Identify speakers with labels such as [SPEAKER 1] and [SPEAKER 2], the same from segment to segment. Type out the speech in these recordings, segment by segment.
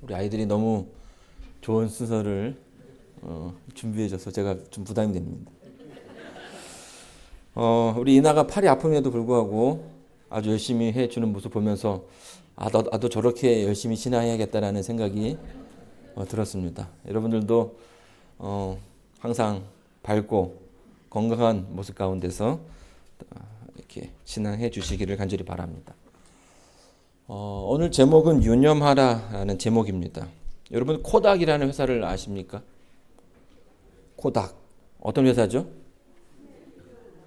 [SPEAKER 1] 우리 아이들이 너무 좋은 순서를 준비해줘서 제가 좀 부담이 됩니다. 우리 이나가 팔이 아픔에도 불구하고 아주 열심히 해주는 모습 보면서 나도 저렇게 열심히 신앙해야겠다라는 생각이 들었습니다. 여러분들도 항상 밝고 건강한 모습 가운데서 이렇게 신앙해 주시기를 간절히 바랍니다. 오늘 제목은 유념하라라는 제목입니다. 여러분 코닥이라는 회사를 아십니까? 코닥 어떤 회사죠?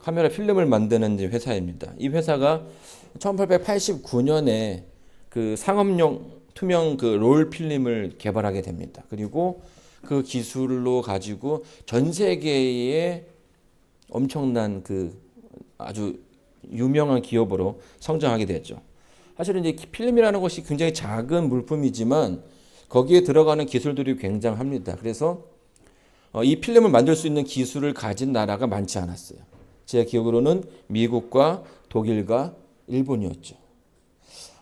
[SPEAKER 1] 카메라 필름을 만드는 회사입니다. 이 회사가 1889년에 그 상업용 투명 그 롤 필름을 개발하게 됩니다. 그리고 그 기술로 가지고 전 세계에 엄청난 그 아주 유명한 기업으로 성장하게 되죠. 사실은 이제 필름이라는 것이 굉장히 작은 물품이지만 거기에 들어가는 기술들이 굉장합니다. 그래서 이 필름을 만들 수 있는 기술을 가진 나라가 많지 않았어요. 제 기억으로는 미국과 독일과 일본이었죠.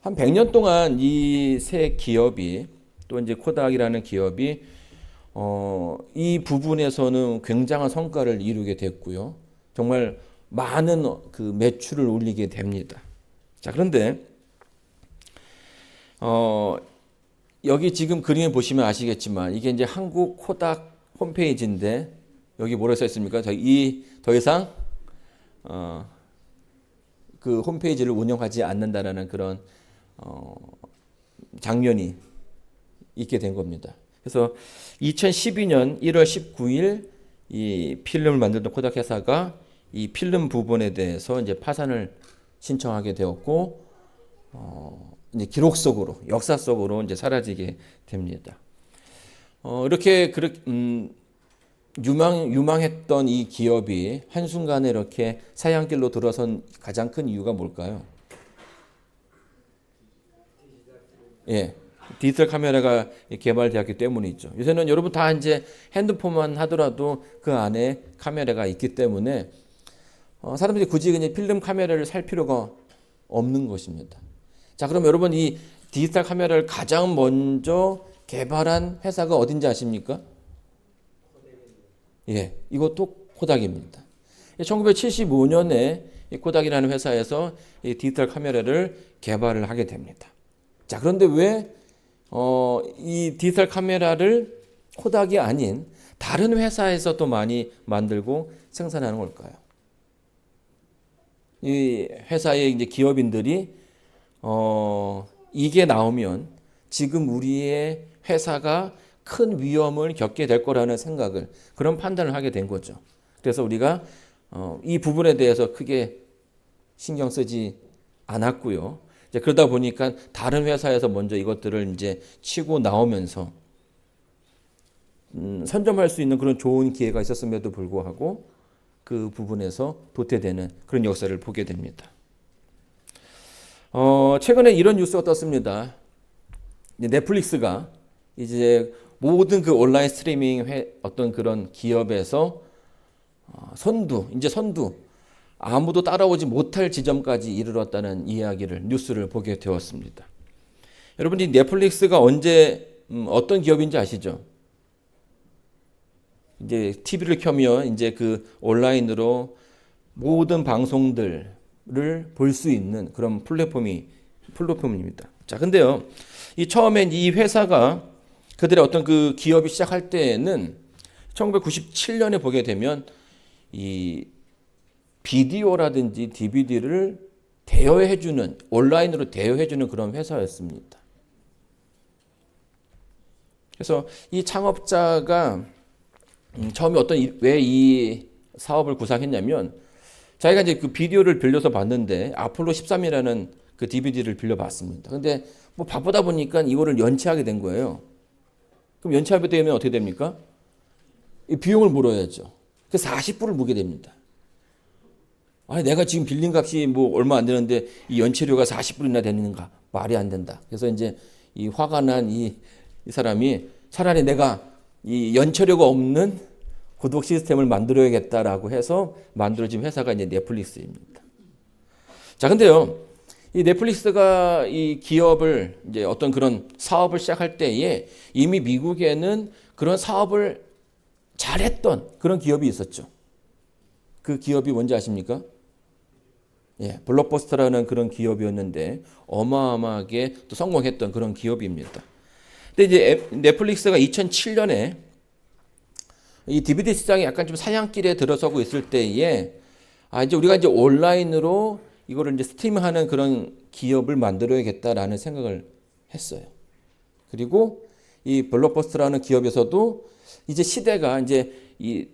[SPEAKER 1] 한 100년 동안 이 세 기업이 또 이제 코닥이라는 기업이 이 부분에서는 굉장한 성과를 이루게 됐고요. 정말 많은 그 매출을 올리게 됩니다. 자, 그런데 여기 지금 그림을 보시면 아시겠지만 이게 이제 한국 코닥 홈페이지인데 여기 뭐라고 써 있습니까? 더 이상 그 홈페이지를 운영하지 않는다라는 그런 장면이 있게 된 겁니다. 그래서 2012년 1월 19일 이 필름을 만들던 코닥 회사가 이 필름 부분에 대해서 이제 파산을 신청하게 되었고 이제 기록 속으로 역사 속으로 이제 사라지게 됩니다. 이렇게 유망했던 이 기업이 한순간에 이렇게 사양길로 들어선 가장 큰 이유가 뭘까요? 예, 디지털 카메라가 개발되었기 때문이죠. 요새는 여러분 다 이제 핸드폰만 하더라도 그 안에 카메라가 있기 때문에 사람들이 굳이 그냥 필름 카메라를 살 필요가 없는 것입니다. 자, 그럼 여러분 이 디지털 카메라를 가장 먼저 개발한 회사가 어딘지 아십니까? 예, 이것도 코닥입니다. 1975년에 이 코닥이라는 회사에서 이 디지털 카메라를 개발을 하게 됩니다. 자, 그런데 왜 이 디지털 카메라를 코닥이 아닌 다른 회사에서 또 많이 만들고 생산하는 걸까요? 이 회사의 이제 기업인들이 이게 나오면 지금 우리의 회사가 큰 위험을 겪게 될 거라는 생각을 그런 판단을 하게 된 거죠. 그래서 우리가 이 부분에 대해서 크게 신경 쓰지 않았고요. 이제 그러다 보니까 다른 회사에서 먼저 이것들을 이제 치고 나오면서 선점할 수 있는 그런 좋은 기회가 있었음에도 불구하고 그 부분에서 도태되는 그런 역사를 보게 됩니다. 최근에 이런 뉴스가 떴습니다. 넷플릭스가 이제 모든 그 온라인 스트리밍 어떤 그런 기업에서 선두 아무도 따라오지 못할 지점까지 이르렀다는 이야기를 뉴스를 보게 되었습니다. 여러분이 넷플릭스가 언제 어떤 기업인지 아시죠? 이제 TV를 켜면 이제 그 온라인으로 모든 방송들을 볼 수 있는 그런 플랫폼입니다. 자, 근데요, 이 처음엔 이 회사가 그들의 어떤 그 기업이 시작할 때에는 1997년에 보게 되면 이 비디오라든지 DVD를 대여해주는 온라인으로 대여해주는 그런 회사였습니다. 그래서 이 창업자가 처음에 왜 이 사업을 구상했냐면 자기가 이제 그 비디오를 빌려서 봤는데 아폴로 13이라는 그 DVD를 빌려봤습니다. 근데 뭐 바쁘다 보니까 이거를 연체하게 된 거예요. 그럼 연체하게 되면 어떻게 됩니까? 이 비용을 물어야죠. 그래서 40불을 물게 됩니다. 아니 내가 지금 빌린 값이 뭐 얼마 안 되는데 이 연체료가 40불이나 되는가? 말이 안 된다. 그래서 이제 이 화가 난 이 사람이 차라리 내가 이 연체료가 없는 구독 시스템을 만들어야겠다라고 해서 만들어진 회사가 이제 넷플릭스입니다. 자, 근데요, 이 넷플릭스가 이 기업을 이제 어떤 그런 사업을 시작할 때에 이미 미국에는 그런 사업을 잘했던 그런 기업이 있었죠. 그 기업이 뭔지 아십니까? 예, 블록버스터라는 그런 기업이었는데 어마어마하게 또 성공했던 그런 기업입니다. 근데 이제 넷플릭스가 2007년에 이 DVD 시장이 약간 좀 사냥길에 들어서고 있을 때에 이제 우리가 이제 온라인으로 이거를 이제 스트리밍하는 그런 기업을 만들어야겠다라는 생각을 했어요. 그리고 이 블록버스터라는 기업에서도 이제 시대가 이제 이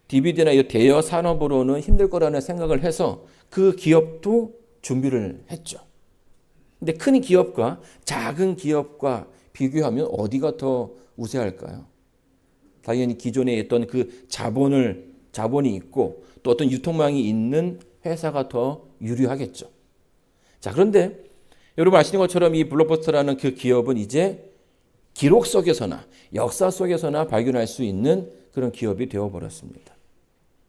[SPEAKER 1] DVD나 이 대여 산업으로는 힘들 거라는 생각을 해서 그 기업도 준비를 했죠. 근데 큰 기업과 작은 기업과 비교하면 어디가 더 우세할까요? 당연히 기존에 있던 그 자본이 있고 또 어떤 유통망이 있는 회사가 더 유리하겠죠. 자, 그런데 여러분 아시는 것처럼 이 블록버스터라는 그 기업은 이제 기록 속에서나 역사 속에서나 발견할 수 있는 그런 기업이 되어버렸습니다.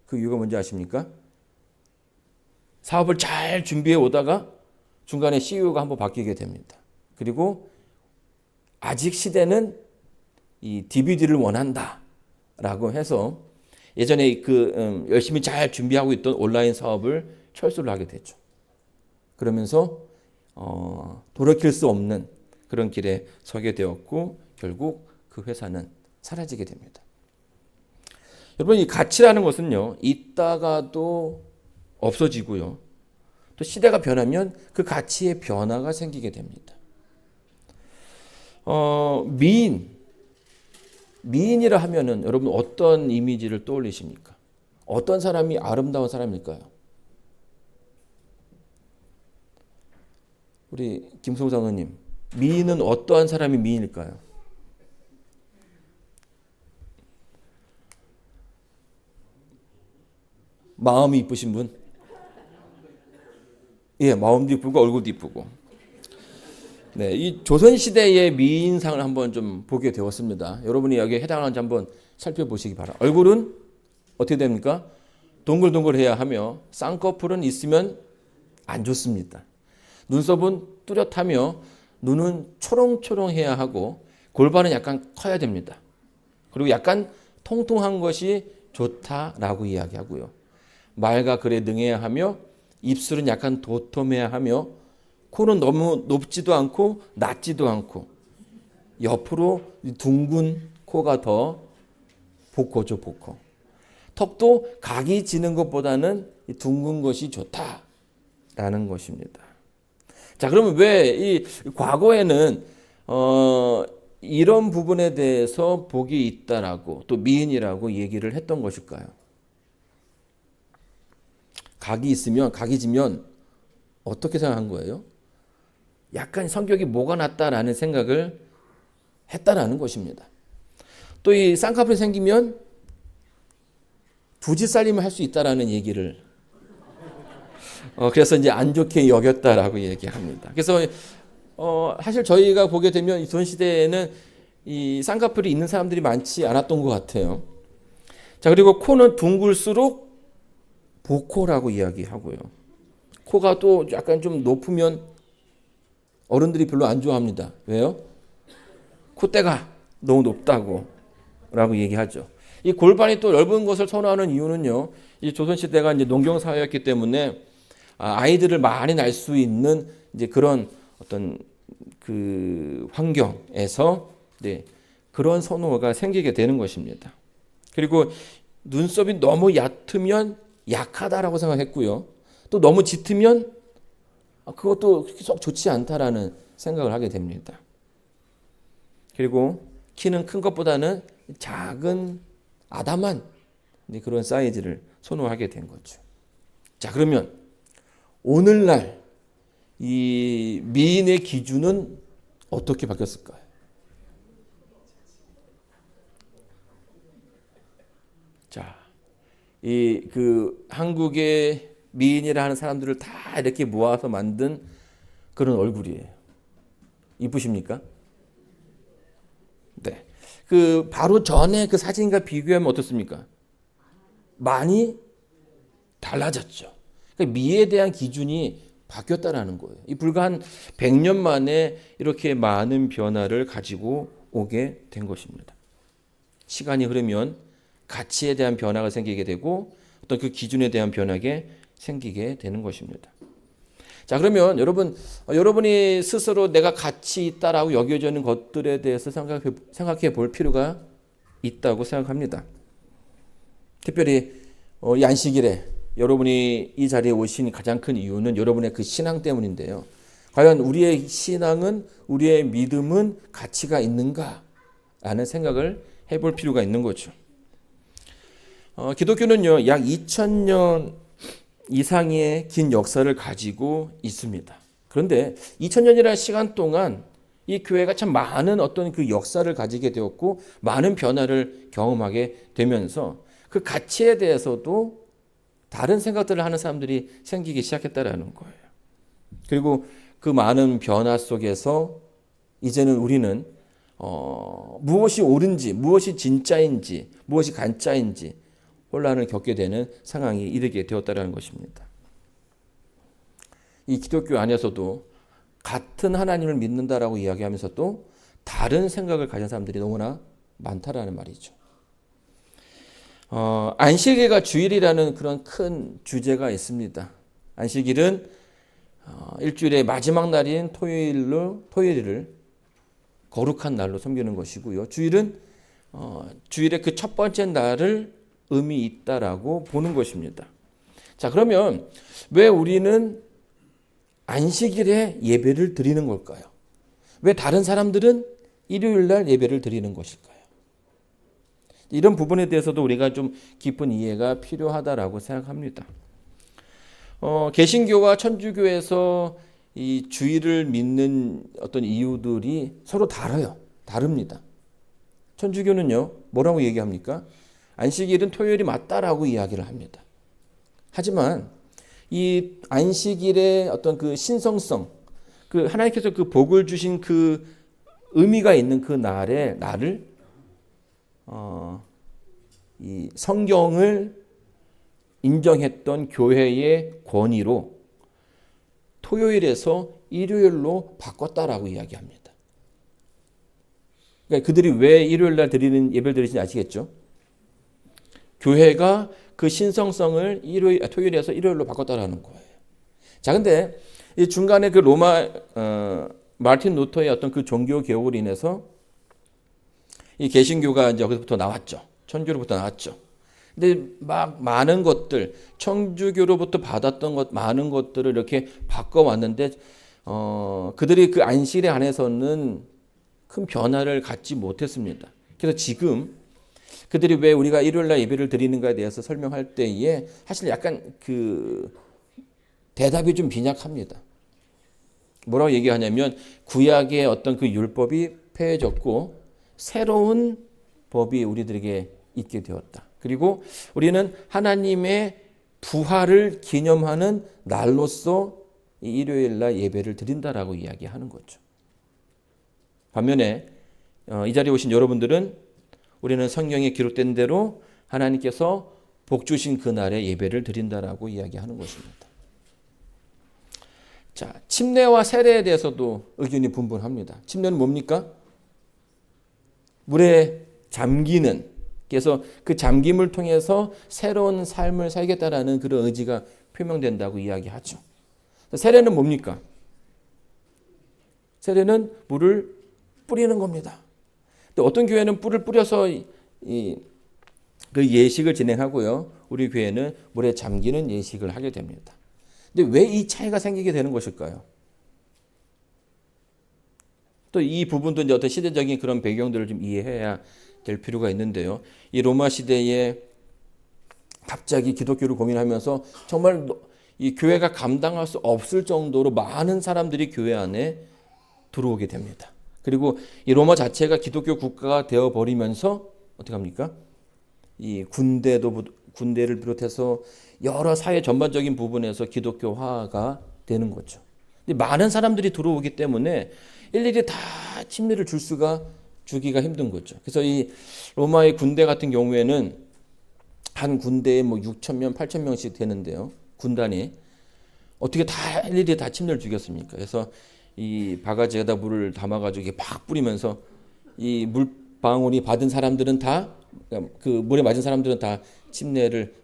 [SPEAKER 1] 그 이유가 뭔지 아십니까? 사업을 잘 준비해 오다가 중간에 CEO가 한번 바뀌게 됩니다. 그리고 아직 시대는 이 DVD를 원한다라고 해서 예전에 열심히 잘 준비하고 있던 온라인 사업을 철수를 하게 되죠. 그러면서 돌이킬 수 없는 그런 길에 서게 되었고 결국 그 회사는 사라지게 됩니다. 여러분 이 가치라는 것은요 있다가도 없어지고요 또 시대가 변하면 그 가치의 변화가 생기게 됩니다. 미인이라 하면은 여러분 어떤 이미지를 떠올리십니까? 어떤 사람이 아름다운 사람일까요? 우리 김성우 장로님, 미인은 어떠한 사람이 미인일까요? 마음이 이쁘신 분? 예, 마음도 이쁘고 얼굴도 이쁘고. 네, 이 조선시대의 미인상을 한번 좀 보게 되었습니다. 여러분이 여기에 해당하는지 한번 살펴보시기 바랍니다. 얼굴은 어떻게 됩니까? 동글동글해야 하며 쌍꺼풀은 있으면 안 좋습니다. 눈썹은 뚜렷하며 눈은 초롱초롱해야 하고 골반은 약간 커야 됩니다. 그리고 약간 통통한 것이 좋다라고 이야기하고요. 말과 글에 능해야 하며 입술은 약간 도톰해야 하며 코는 너무 높지도 않고 낮지도 않고 옆으로 둥근 코가 더 복코죠, 복코. 턱도 각이 지는 것보다는 둥근 것이 좋다라는 것입니다. 자, 그러면 왜 이 과거에는 이런 부분에 대해서 복이 있다라고 또 미인이라고 얘기를 했던 것일까요? 각이 있으면 각이 지면 어떻게 생각한 거예요? 약간 성격이 뭐가 낫다라는 생각을 했다라는 것입니다. 또 이 쌍꺼풀이 생기면 두지살림을 할 수 있다라는 얘기를 그래서 이제 안 좋게 여겼다라고 얘기합니다. 그래서 사실 저희가 보게 되면 이 조선시대에는 이 쌍꺼풀이 있는 사람들이 많지 않았던 것 같아요. 자, 그리고 코는 둥글수록 복코라고 이야기하고요. 코가 또 약간 좀 높으면 어른들이 별로 안 좋아합니다. 왜요? 콧대가 너무 높다고 라고 얘기하죠. 이 골반이 또 넓은 것을 선호하는 이유는요. 이 조선시대가 이제 농경사회였기 때문에 아이들을 많이 낳을 수 있는 이제 그런 어떤 그 환경에서 그런 선호가 생기게 되는 것입니다. 그리고 눈썹이 너무 얕으면 약하다라고 생각했고요. 또 너무 짙으면 그것도 썩 좋지 않다라는 생각을 하게 됩니다. 그리고 키는 큰 것보다는 작은 아담한 그런 사이즈를 선호하게 된 거죠. 자, 그러면 오늘날 이 미인의 기준은 어떻게 바뀌었을까요? 자, 이 그 한국의 미인이라 하는 사람들을 다 이렇게 모아서 만든 그런 얼굴이에요. 이쁘십니까? 네. 그 바로 전에 그 사진과 비교하면 어떻습니까? 많이 달라졌죠. 그러니까 미에 대한 기준이 바뀌었다라는 거예요. 이 불과 한 100년 만에 이렇게 많은 변화를 가지고 오게 된 것입니다. 시간이 흐르면 가치에 대한 변화가 생기게 되고 어떤 그 기준에 대한 변화가 생기게 되는 것입니다. 자, 그러면 여러분이 스스로 내가 가치 있다라고 여겨지는 것들에 대해서 생각해 볼 필요가 있다고 생각합니다. 특별히 이 안식일에 여러분이 이 자리에 오신 가장 큰 이유는 여러분의 그 신앙 때문인데요. 과연 우리의 신앙은, 우리의 믿음은 가치가 있는가? 라는 생각을 해볼 필요가 있는 거죠. 기독교는요, 약 2000년 이상의 긴 역사를 가지고 있습니다. 그런데 2000년이라는 시간 동안 이 교회가 참 많은 어떤 그 역사를 가지게 되었고 많은 변화를 경험하게 되면서 그 가치에 대해서도 다른 생각들을 하는 사람들이 생기기 시작했다라는 거예요. 그리고 그 많은 변화 속에서 이제는 우리는 무엇이 옳은지, 무엇이 진짜인지, 무엇이 가짜인지 혼란을 겪게 되는 상황이 이르게 되었다는 것입니다. 이 기독교 안에서도 같은 하나님을 믿는다라고 이야기하면서도 다른 생각을 가진 사람들이 너무나 많다라는 말이죠. 안식일과 주일이라는 그런 큰 주제가 있습니다. 안식일은 일주일의 마지막 날인 토요일을 거룩한 날로 섬기는 것이고요. 주일은 주일의 그 첫 번째 날을 의미 있다라고 보는 것입니다. 자, 그러면 왜 우리는 안식일에 예배를 드리는 걸까요? 왜 다른 사람들은 일요일 날 예배를 드리는 것일까요? 이런 부분에 대해서도 우리가 좀 깊은 이해가 필요하다라고 생각합니다. 개신교와 천주교에서 이 주일을 믿는 어떤 이유들이 서로 다릅니다. 천주교는요, 뭐라고 얘기합니까? 안식일은 토요일이 맞다라고 이야기를 합니다. 하지만 이 안식일의 어떤 그 신성성, 그 하나님께서 그 복을 주신 그 의미가 있는 그 날을 이 성경을 인정했던 교회의 권위로 토요일에서 일요일로 바꿨다라고 이야기합니다. 그러니까 그들이 왜 일요일 날 드리는 예배를 드리는지 아시겠죠? 교회가 그 신성성을 토요일에서 일요일로 바꿨다라는 거예요. 자, 근데 이 중간에 그 마르틴 루터의 어떤 그 종교 개혁으로 인해서 이 개신교가 이제 여기서부터 나왔죠. 천주로부터 나왔죠. 근데 막 많은 것들, 천주교로부터 받았던 많은 것들을 이렇게 바꿔왔는데, 그들이 그 안식일에 한해서는 큰 변화를 갖지 못했습니다. 그래서 지금 그들이 왜 우리가 일요일날 예배를 드리는가에 대해서 설명할 때에 사실 약간 그 대답이 좀 빈약합니다. 뭐라고 얘기하냐면 구약의 어떤 그 율법이 폐해졌고 새로운 법이 우리들에게 있게 되었다. 그리고 우리는 하나님의 부활을 기념하는 날로서 이 일요일날 예배를 드린다라고 이야기하는 거죠. 반면에 이 자리에 오신 여러분들은 우리는 성경에 기록된 대로 하나님께서 복 주신 그날에 예배를 드린다라고 이야기하는 것입니다. 자, 침례와 세례에 대해서도 의견이 분분합니다. 침례는 뭡니까? 물에 잠기는, 그래서 그 잠김을 통해서 새로운 삶을 살겠다라는 그런 의지가 표명된다고 이야기하죠. 세례는 뭡니까? 세례는 물을 뿌리는 겁니다. 어떤 교회는 뿔을 뿌려서 그 예식을 진행하고요. 우리 교회는 물에 잠기는 예식을 하게 됩니다. 근데 왜 이 차이가 생기게 되는 것일까요? 또 이 부분도 이제 어떤 시대적인 그런 배경들을 좀 이해해야 될 필요가 있는데요. 이 로마 시대에 갑자기 기독교를 고민하면서 정말 이 교회가 감당할 수 없을 정도로 많은 사람들이 교회 안에 들어오게 됩니다. 그리고 이 로마 자체가 기독교 국가가 되어 버리면서 어떻게 합니까? 이 군대를 비롯해서 여러 사회 전반적인 부분에서 기독교화가 되는 거죠. 근데 많은 사람들이 들어오기 때문에 일일이 다 침례를 주기가 힘든 거죠. 그래서 이 로마의 군대 같은 경우에는 한 군대에 뭐 6,000명, 8,000명씩 되는데요. 군단이 어떻게 다 일일이 다 침례를 주겠습니까? 그래서 이 바가지에다 물을 담아가지고 이게 팍 뿌리면서 이 물방울이 받은 사람들은 다 그 물에 맞은 사람들은 다 침례를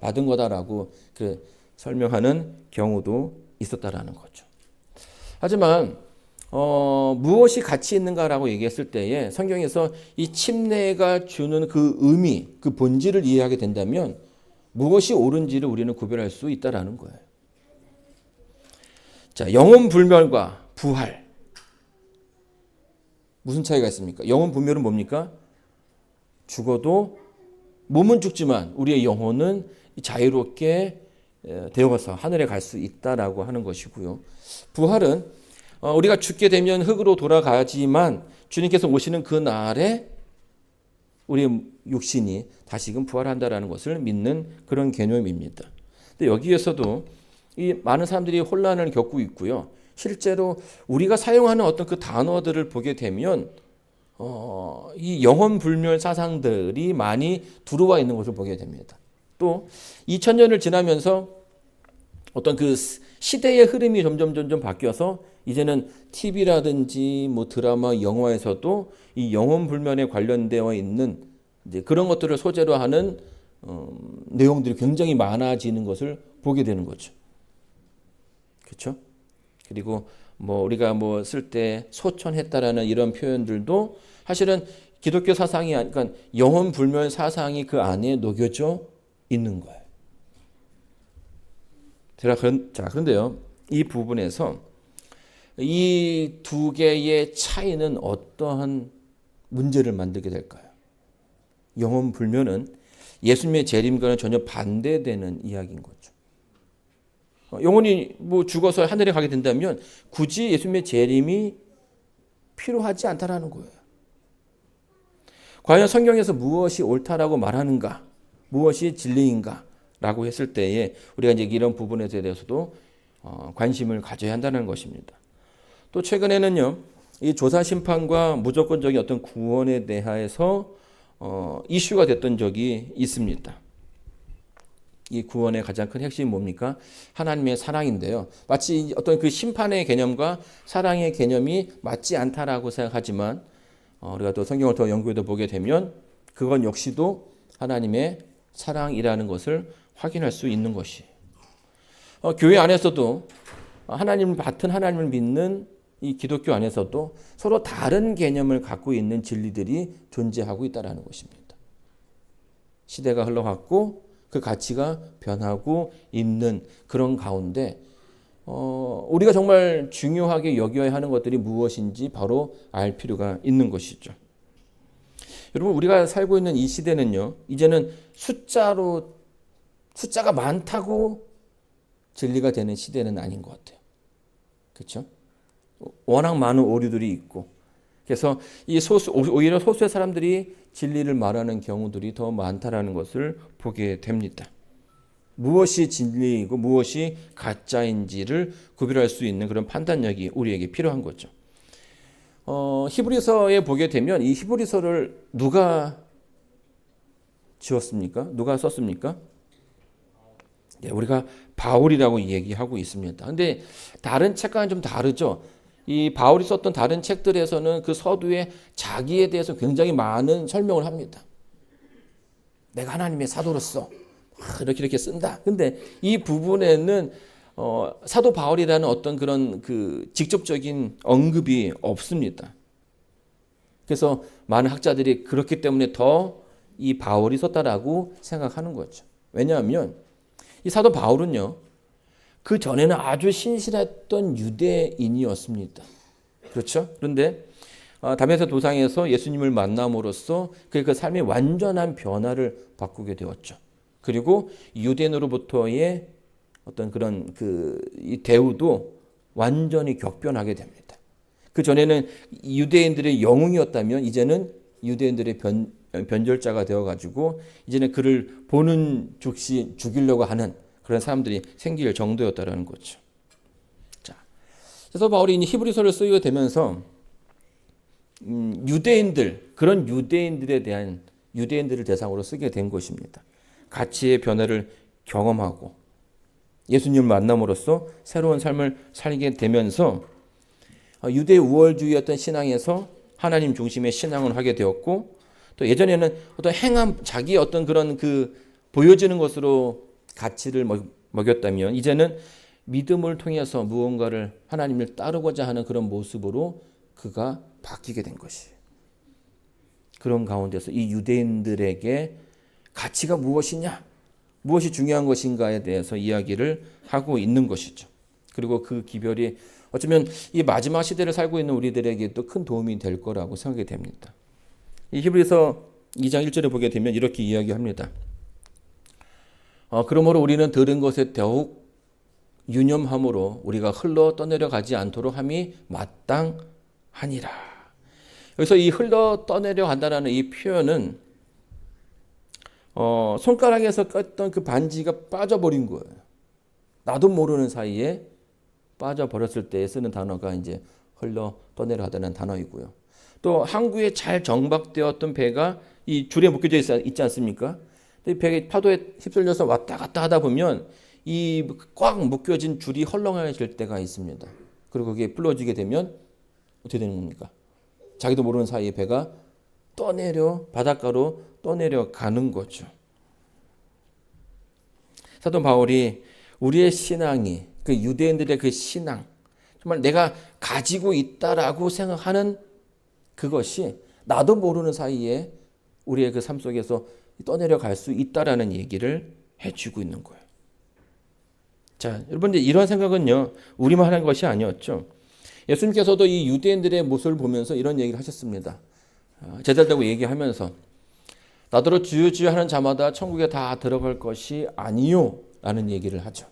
[SPEAKER 1] 받은 거다라고 그 설명하는 경우도 있었다라는 거죠. 하지만 무엇이 가치 있는가라고 얘기했을 때에 성경에서 이 침례가 주는 그 의미, 그 본질을 이해하게 된다면 무엇이 옳은지를 우리는 구별할 수 있다라는 거예요. 자, 영혼 불멸과 부활. 무슨 차이가 있습니까? 영혼 불멸은 뭡니까? 죽어도 몸은 죽지만 우리의 영혼은 자유롭게 되어서 하늘에 갈 수 있다라고 하는 것이고요. 부활은 우리가 죽게 되면 흙으로 돌아가지만 주님께서 오시는 그 날에 우리의 육신이 다시금 부활한다라는 것을 믿는 그런 개념입니다. 근데 여기에서도 이 많은 사람들이 혼란을 겪고 있고요. 실제로 우리가 사용하는 어떤 그 단어들을 보게 되면 이 영혼 불멸 사상들이 많이 들어와 있는 것을 보게 됩니다. 또 2000년을 지나면서 어떤 그 시대의 흐름이 점점 바뀌어서 이제는 TV라든지 뭐 드라마, 영화에서도 이 영혼 불멸에 관련되어 있는 이제 그런 것들을 소재로 하는 내용들이 굉장히 많아지는 것을 보게 되는 거죠. 그렇죠? 그리고 뭐 우리가 뭐 쓸 때 소천했다라는 이런 표현들도 사실은 기독교 사상이 그러니까 영혼 불멸 사상이 그 안에 녹여져 있는 거예요. 자, 그런데요. 이 부분에서 이 두 개의 차이는 어떠한 문제를 만들게 될까요? 영혼 불멸은 예수님의 재림과는 전혀 반대되는 이야기인 거죠. 영혼이 뭐 죽어서 하늘에 가게 된다면 굳이 예수님의 재림이 필요하지 않다라는 거예요. 과연 성경에서 무엇이 옳다라고 말하는가? 무엇이 진리인가? 라고 했을 때에 우리가 이제 이런 부분에 대해서도 관심을 가져야 한다는 것입니다. 또 최근에는요, 이 조사 심판과 무조건적인 어떤 구원에 대해서 이슈가 됐던 적이 있습니다. 이 구원의 가장 큰 핵심이 뭡니까? 하나님의 사랑인데요. 마치 어떤 그 심판의 개념과 사랑의 개념이 맞지 않다라고 생각하지만 우리가 또 성경을 더 연구해서 보게 되면 그건 역시도 하나님의 사랑이라는 것을 확인할 수 있는 것이. 교회 안에서도 같은 하나님을 믿는 이 기독교 안에서도 서로 다른 개념을 갖고 있는 진리들이 존재하고 있다는 것입니다. 시대가 흘러갔고 그 가치가 변하고 있는 그런 가운데 우리가 정말 중요하게 여겨야 하는 것들이 무엇인지 바로 알 필요가 있는 것이죠. 여러분, 우리가 살고 있는 이 시대는요, 이제는 숫자가 많다고 진리가 되는 시대는 아닌 것 같아요. 그렇죠? 워낙 많은 오류들이 있고, 그래서 오히려 소수의 사람들이 진리를 말하는 경우들이 더 많다라는 것을 보게 됩니다. 무엇이 진리이고 무엇이 가짜인지를 구별할 수 있는 그런 판단력이 우리에게 필요한 거죠. 히브리서에 보게 되면 이 히브리서를 누가 지었습니까? 누가 썼습니까? 네, 우리가 바울이라고 얘기하고 있습니다. 근데 다른 책과는 좀 다르죠. 이 바울이 썼던 다른 책들에서는 그 서두에 자기에 대해서 굉장히 많은 설명을 합니다. 내가 하나님의 사도로서 이렇게 쓴다. 근데 이 부분에는 사도 바울이라는 어떤 그런 그 직접적인 언급이 없습니다. 그래서 많은 학자들이 그렇기 때문에 더 이 바울이 썼다라고 생각하는 거죠. 왜냐하면 이 사도 바울은요, 그 전에는 아주 신실했던 유대인이었습니다. 그렇죠? 그런데 다메섹 도상에서 예수님을 만남으로써 그 삶의 완전한 변화를 바꾸게 되었죠. 그리고 유대인으로부터의 어떤 그런 이 대우도 완전히 격변하게 됩니다. 그 전에는 유대인들의 영웅이었다면 이제는 유대인들의 변절자가 되어가지고 이제는 그를 보는 즉시 죽이려고 하는 그런 사람들이 생길 정도였다라는 거죠. 자, 그래서 바울이 히브리서를 쓰게 되면서 그런 유대인들을 대상으로 쓰게 된 것입니다. 가치의 변화를 경험하고 예수님을 만남으로써 새로운 삶을 살게 되면서 유대 우월주의였던 신앙에서 하나님 중심의 신앙을 하게 되었고, 또 예전에는 어떤 행함, 자기 어떤 그런 그 보여지는 것으로 가치를 먹였다면, 이제는 믿음을 통해서 무언가를 하나님을 따르고자 하는 그런 모습으로 그가 바뀌게 된 것이. 그런 가운데서 이 유대인들에게 가치가 무엇이냐, 무엇이 중요한 것인가에 대해서 이야기를 하고 있는 것이죠. 그리고 그 기별이 어쩌면 이 마지막 시대를 살고 있는 우리들에게도 큰 도움이 될 거라고 생각이 됩니다. 이 히브리서 2장 1절에 보게 되면 이렇게 이야기합니다. 그러므로 우리는 들은 것에 더욱 유념함으로 우리가 흘러 떠내려가지 않도록 함이 마땅하니라. 여기서 이 흘러 떠내려간다라는 이 표현은 손가락에서 꼈던 그 반지가 빠져버린 거예요. 나도 모르는 사이에 빠져버렸을 때 쓰는 단어가 이제 흘러 떠내려가다는 단어이고요. 또 항구에 잘 정박되었던 배가 이 줄에 묶여져 있지 않습니까? 배가 파도에 휩쓸려서 왔다 갔다 하다 보면 이 꽉 묶여진 줄이 헐렁해질 때가 있습니다. 그리고 그게 풀어지게 되면 어떻게 되는 겁니까? 자기도 모르는 사이에 배가 바닷가로 떠내려가는 거죠. 사도 바울이 우리의 신앙이, 그 유대인들의 그 신앙, 정말 내가 가지고 있다라고 생각하는 그것이 나도 모르는 사이에 우리의 그 삶 속에서 떠내려갈 수 있다라는 얘기를 해주고 있는 거예요. 자, 여러분들 이런 생각은요, 우리만 하는 것이 아니었죠. 예수님께서도 이 유대인들의 모습을 보면서 이런 얘기를 하셨습니다. 제자들하고 얘기하면서 나더러 주여 주여 하는 자마다 천국에 다 들어갈 것이 아니요 라는 얘기를 하죠.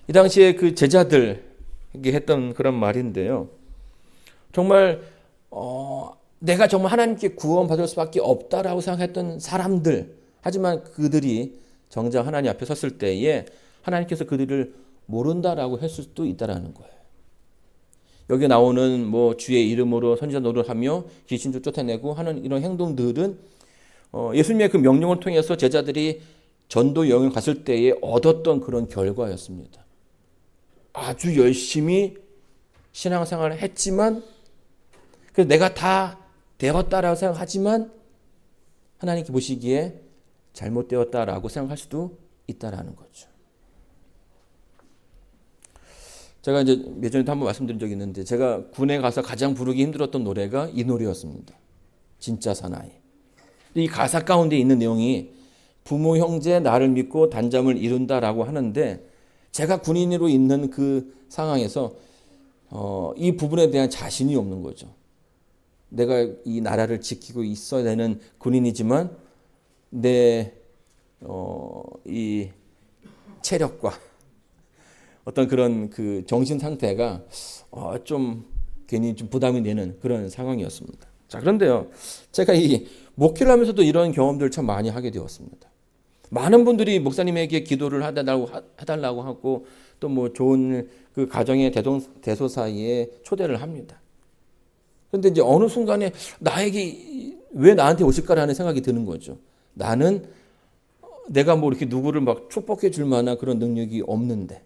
[SPEAKER 1] 이 당시에 그 제자들에게 했던 그런 말인데요. 정말 내가 정말 하나님께 구원받을 수밖에 없다라고 생각했던 사람들, 하지만 그들이 정작 하나님 앞에 섰을 때에 하나님께서 그들을 모른다라고 했을 수도 있다라는 거예요. 여기 나오는 뭐 주의 이름으로 선지자 노릇하며 귀신도 쫓아내고 하는 이런 행동들은 예수님의 그 명령을 통해서 제자들이 전도 여행을 갔을 때에 얻었던 그런 결과였습니다. 아주 열심히 신앙생활을 했지만, 그래서 내가 다 되었다라고 생각하지만 하나님께 보시기에 잘못되었다라고 생각할 수도 있다라는 거죠. 제가 이제 예전에도 한번 말씀드린 적이 있는데, 제가 군에 가서 가장 부르기 힘들었던 노래가 이 노래였습니다. 진짜 사나이. 이 가사 가운데 있는 내용이 부모 형제 나를 믿고 단잠을 이룬다라고 하는데, 제가 군인으로 있는 그 상황에서 이 부분에 대한 자신이 없는 거죠. 내가 이 나라를 지키고 있어야 되는 군인이지만 내 이 체력과 어떤 그런 그 정신 상태가 좀 괜히 좀 부담이 되는 그런 상황이었습니다. 자, 그런데요, 제가 이 목회를 하면서도 이런 경험들을 참 많이 하게 되었습니다. 많은 분들이 목사님에게 기도를 해달라고 하고, 또 뭐 좋은 그 가정의 대소사에 초대를 합니다. 그런데 이제 어느 순간에 나에게 왜 나한테 오실까라는 생각이 드는 거죠. 나는 내가 뭐 이렇게 누구를 막 축복해 줄 만한 그런 능력이 없는데.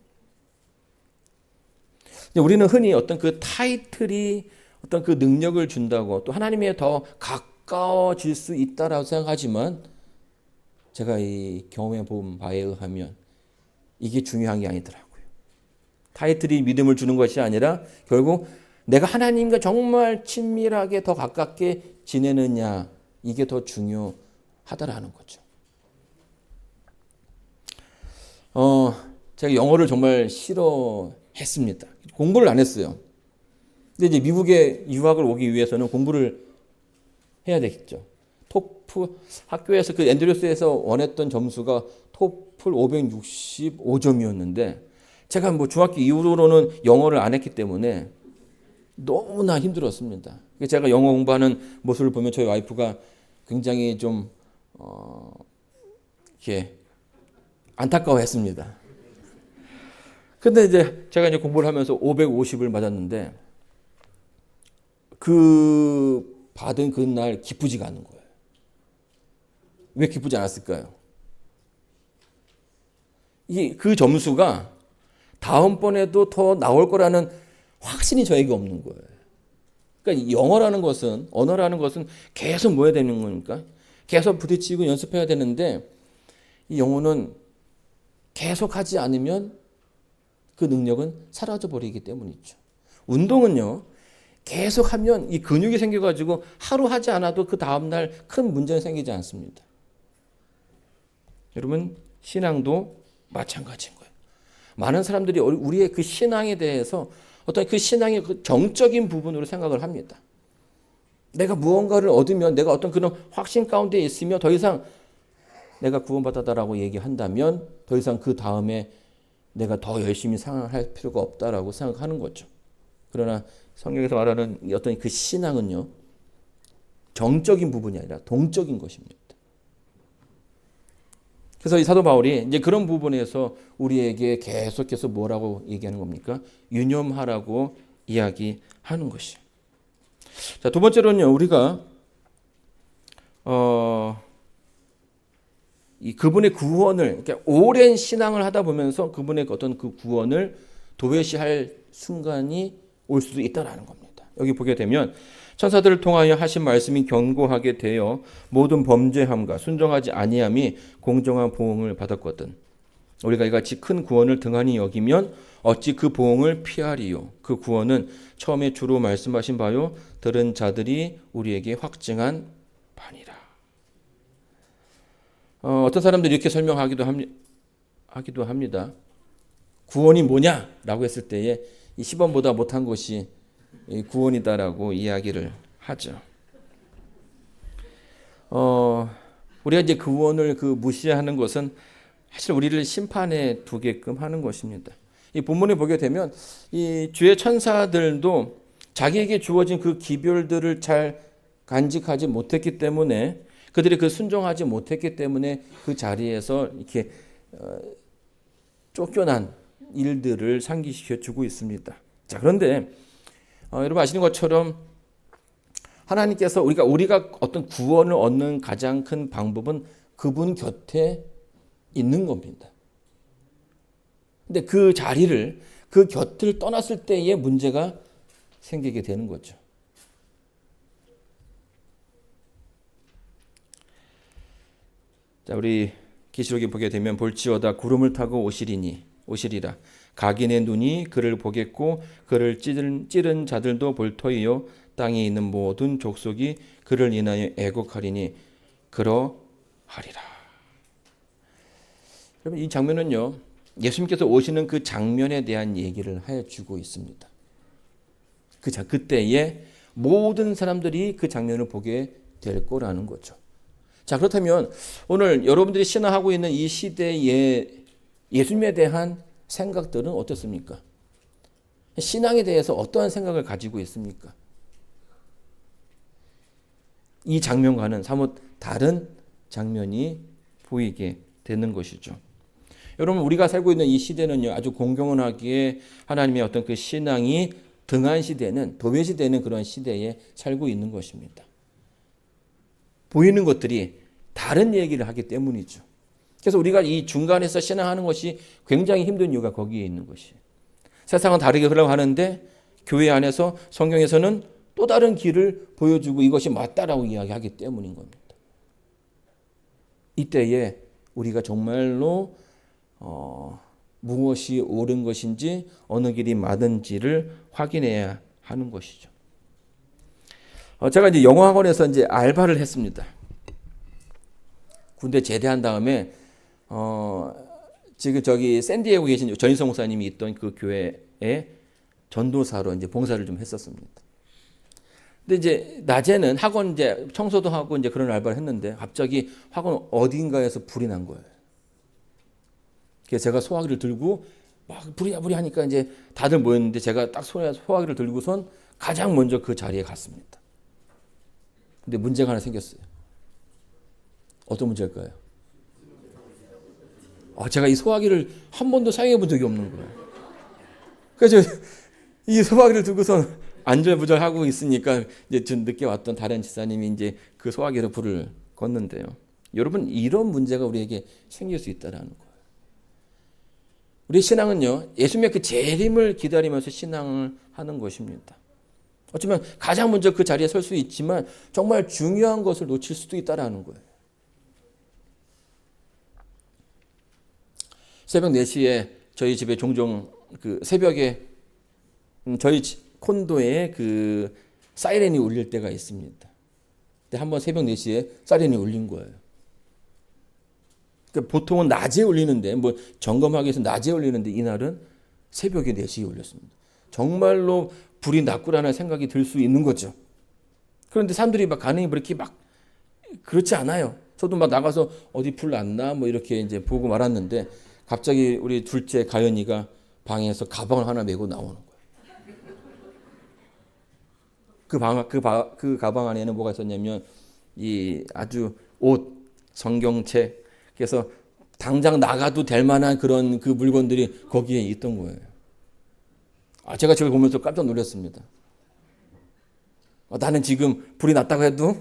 [SPEAKER 1] 우리는 흔히 어떤 그 타이틀이 어떤 그 능력을 준다고, 또 하나님에 더 가까워질 수 있다라고 생각하지만, 제가 이 경험해 본 바에 의하면 이게 중요한 게 아니더라고요. 타이틀이 믿음을 주는 것이 아니라 결국 내가 하나님과 정말 친밀하게 더 가깝게 지내느냐, 이게 더 중요하다라는 거죠. 제가 영어를 정말 싫어했습니다. 공부를 안 했어요. 근데 이제 미국에 유학을 오기 위해서는 공부를 해야 되겠죠. 토플 학교에서 그 앤드류스에서 원했던 점수가 토플 565점이었는데, 제가 뭐 중학교 이후로는 영어를 안 했기 때문에 너무나 힘들었습니다. 제가 영어 공부하는 모습을 보면 저희 와이프가 굉장히 좀 이렇게 안타까워했습니다. 근데 이제 제가 이제 공부를 하면서 550을 맞았는데, 그 받은 그날 기쁘지가 않은 거예요. 왜 기쁘지 않았을까요? 그 점수가 다음번에도 더 나올 거라는 확신이 저에게 없는 거예요. 그러니까 영어라는 것은, 언어라는 것은 계속 뭐 해야 되는 거니까? 계속 부딪히고 연습해야 되는데 이 영어는 계속 하지 않으면 그 능력은 사라져 버리기 때문이죠. 운동은요, 계속 하면 이 근육이 생겨가지고 하루 하지 않아도 그 다음날 큰 문제는 생기지 않습니다. 여러분, 신앙도 마찬가지인 거예요. 많은 사람들이 우리의 그 신앙에 대해서 어떤 그 신앙의 그 정적인 부분으로 생각을 합니다. 내가 무언가를 얻으면 내가 어떤 그런 확신 가운데 있으며 더 이상 내가 구원받았다라고 얘기한다면 더 이상 그 다음에 내가 더 열심히 생활할 필요가 없다라고 생각하는 거죠. 그러나 성경에서 말하는 어떤 그 신앙은요, 정적인 부분이 아니라 동적인 것입니다. 그래서 이 사도 바울이 이제 그런 부분에서 우리에게 계속해서 뭐라고 얘기하는 겁니까? 유념하라고 이야기하는 것이. 자, 두 번째로는요, 우리가 이 그분의 구원을, 그러니까 오랜 신앙을 하다 보면서 그분의 어떤 그 구원을 도외시할 순간이 올 수도 있다라는 겁니다. 여기 보게 되면 천사들을 통하여 하신 말씀이 견고하게 되어 모든 범죄함과 순종하지 아니함이 공정한 보응을 받았거든. 우리가 이같이 큰 구원을 등한히 여기면 어찌 그 보응을 피하리요. 그 구원은 처음에 주로 말씀하신 바요 들은 자들이 우리에게 확증한 바니라. 어떤 사람들이 이렇게 설명하기도 합니다. 구원이 뭐냐라고 했을 때에 이 10원보다 못한 것이 구원이다라고 이야기를 하죠. 우리가 이제 구원을 무시하는 것은 사실 우리를 심판에 두게끔 하는 것입니다. 이 본문에 보게 되면 이 주의 천사들도 자기에게 주어진 그 기별들을 잘 간직하지 못했기 때문에 그들이 순종하지 못했기 때문에 그 자리에서 이렇게 쫓겨난 일들을 상기시켜 주고 있습니다. 자, 그런데 여러분 아시는 것처럼 하나님께서 우리가 어떤 구원을 얻는 가장 큰 방법은 그분 곁에 있는 겁니다. 근데 그 자리를, 그 곁을 떠났을 때의 문제가 생기게 되는 거죠. 자, 우리 계시록에 보게 되면 볼지어다 구름을 타고 오시리라. 각인의 눈이 그를 보겠고 그를 찌른 자들도 볼 터이요 땅에 있는 모든 족속이 그를 인하여 애곡하리니 그러하리라. 여러분, 이 장면은요, 예수님께서 오시는 그 장면에 대한 얘기를 해주고 있습니다. 그때에 모든 사람들이 그 장면을 보게 될 거라는 거죠. 자, 그렇다면 오늘 여러분들이 신앙하고 있는 이 시대의 예수님에 대한 생각들은 어떻습니까? 신앙에 대해서 어떠한 생각을 가지고 있습니까? 이 장면과는 사뭇 다른 장면이 보이게 되는 것이죠. 여러분, 우리가 살고 있는 이 시대는요, 아주 공경하기에 하나님의 어떤 그 신앙이 등한시되는, 도외시되는 그런 시대에 살고 있는 것입니다. 보이는 것들이 다른 얘기를 하기 때문이죠. 그래서 우리가 이 중간에서 신앙하는 것이 굉장히 힘든 이유가 거기에 있는 것이에요. 세상은 다르게 흘러가는데 교회 안에서 성경에서는 또 다른 길을 보여주고 이것이 맞다라고 이야기하기 때문인 겁니다. 이때에 우리가 정말로 무엇이 옳은 것인지 어느 길이 맞은지를 확인해야 하는 것이죠. 제가 이제 영어학원에서 이제 알바를 했습니다. 군대 제대한 다음에 지금 저기 샌디에고 계신 전희성 목사님이 있던 그 교회에 전도사로 이제 봉사를 좀 했었습니다. 근데 이제 낮에는 학원 이제 청소도 하고 이제 그런 알바를 했는데 갑자기 학원 어딘가에서 불이 난 거예요. 그래서 제가 소화기를 들고 막 불이 하니까 이제 다들 모였는데 제가 딱 소화기를 들고선 가장 먼저 그 자리에 갔습니다. 근데 문제가 하나 생겼어요. 어떤 문제일까요? 제가 이 소화기를 한 번도 사용해 본 적이 없는 거예요. 그래서 이 소화기를 두고선 안절부절하고 있으니까 이제 좀 늦게 왔던 다른 집사님이 이제 그 소화기로 불을 껐는데요. 여러분, 이런 문제가 우리에게 생길 수 있다라는 거예요. 우리 신앙은요, 예수님의 그 재림을 기다리면서 신앙을 하는 것입니다. 어쩌면 가장 먼저 그 자리에 설 수 있지만 정말 중요한 것을 놓칠 수도 있다라는 거예요. 새벽 4시에 저희 집에 종종 그 새벽에 저희 콘도에 그 사이렌이 울릴 때가 있습니다. 근데 한번 새벽 4시에 사이렌이 울린 거예요. 그러니까 보통은 낮에 울리는데 뭐 점검하기 위해서 낮에 울리는데 이날은 새벽에 4시에 울렸습니다. 정말로 불이 났구나라는 생각이 들 수 있는 거죠. 그런데 사람들이 막 반응이 그렇게 막 그렇지 않아요. 저도 막 나가서 어디 불 났나 뭐 이렇게 이제 보고 말았는데 갑자기 우리 둘째 가연이가 방에서 가방을 하나 메고 나오는 거예요. 그 가방 안에는 뭐가 있었냐면 이 아주 옷, 성경책, 그래서 당장 나가도 될 만한 그런 그 물건들이 거기에 있던 거예요. 제가 저걸 보면서 깜짝 놀랐습니다. 나는 지금 불이 났다고 해도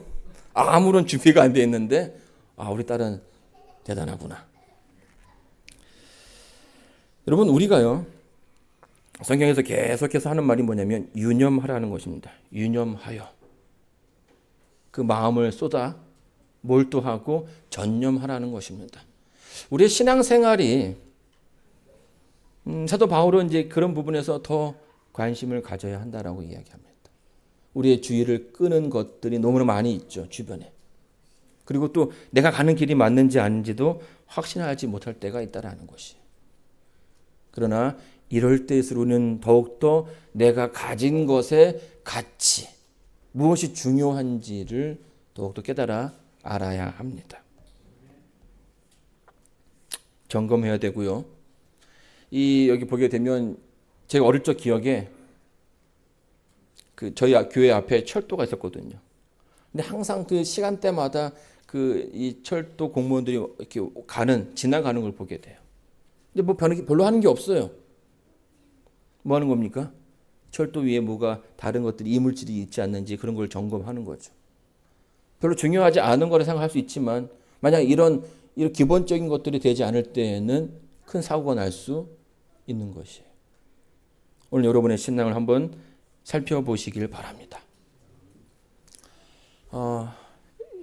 [SPEAKER 1] 아무런 준비가 안 돼 있는데 우리 딸은 대단하구나. 여러분, 우리가요, 성경에서 계속해서 하는 말이 뭐냐면 유념하라는 것입니다. 유념하여 그 마음을 쏟아 몰두하고 전념하라는 것입니다. 우리의 신앙생활이 사도 바울은 이제 그런 부분에서 더 관심을 가져야 한다라고 이야기합니다. 우리의 주의를 끄는 것들이 너무나 많이 있죠, 주변에. 그리고 또 내가 가는 길이 맞는지 아닌지도 확신하지 못할 때가 있다라는 것이. 그러나 이럴 때일수록은 더욱더 내가 가진 것의 가치, 무엇이 중요한지를 더욱더 깨달아 알아야 합니다. 점검해야 되고요. 여기 보게 되면 제가 어릴 적 기억에 저희 교회 앞에 철도가 있었거든요. 근데 항상 그 시간대마다 이 철도 공무원들이 이렇게 지나가는 걸 보게 돼요. 근데 뭐 별로 하는 게 없어요. 뭐 하는 겁니까? 철도 위에 뭐가 다른 것들이 이물질이 있지 않는지 그런 걸 점검하는 거죠. 별로 중요하지 않은 거라 생각할 수 있지만 만약 이런 기본적인 것들이 되지 않을 때에는 큰 사고가 날 수 있는 것이에요. 오늘 여러분의 신앙을 한번 살펴보시길 바랍니다.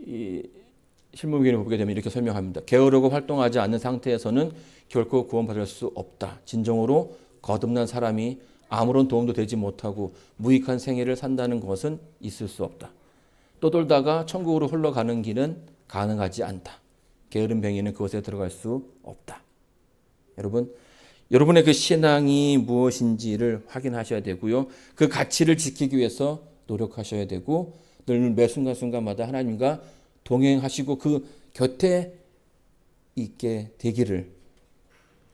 [SPEAKER 1] 이 실무기를 보게 되면 이렇게 설명합니다. 게으르고 활동하지 않는 상태에서는 결코 구원받을 수 없다. 진정으로 거듭난 사람이 아무런 도움도 되지 못하고 무익한 생애를 산다는 것은 있을 수 없다. 떠돌다가 천국으로 흘러가는 길은 가능하지 않다. 게으른 병이는 그곳에 들어갈 수 없다. 여러분의 그 신앙이 무엇인지를 확인하셔야 되고요. 그 가치를 지키기 위해서 노력하셔야 되고 늘 매 순간순간마다 하나님과 동행하시고 그 곁에 있게 되기를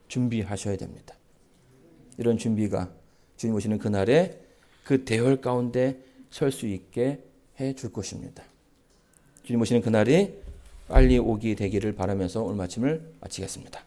[SPEAKER 1] 준비하셔야 됩니다. 이런 준비가 주님 오시는 그날에 그 대열 가운데 설 수 있게 해 줄 것입니다. 주님 오시는 그날이 빨리 오게 되기를 바라면서 오늘 말씀을 마치겠습니다.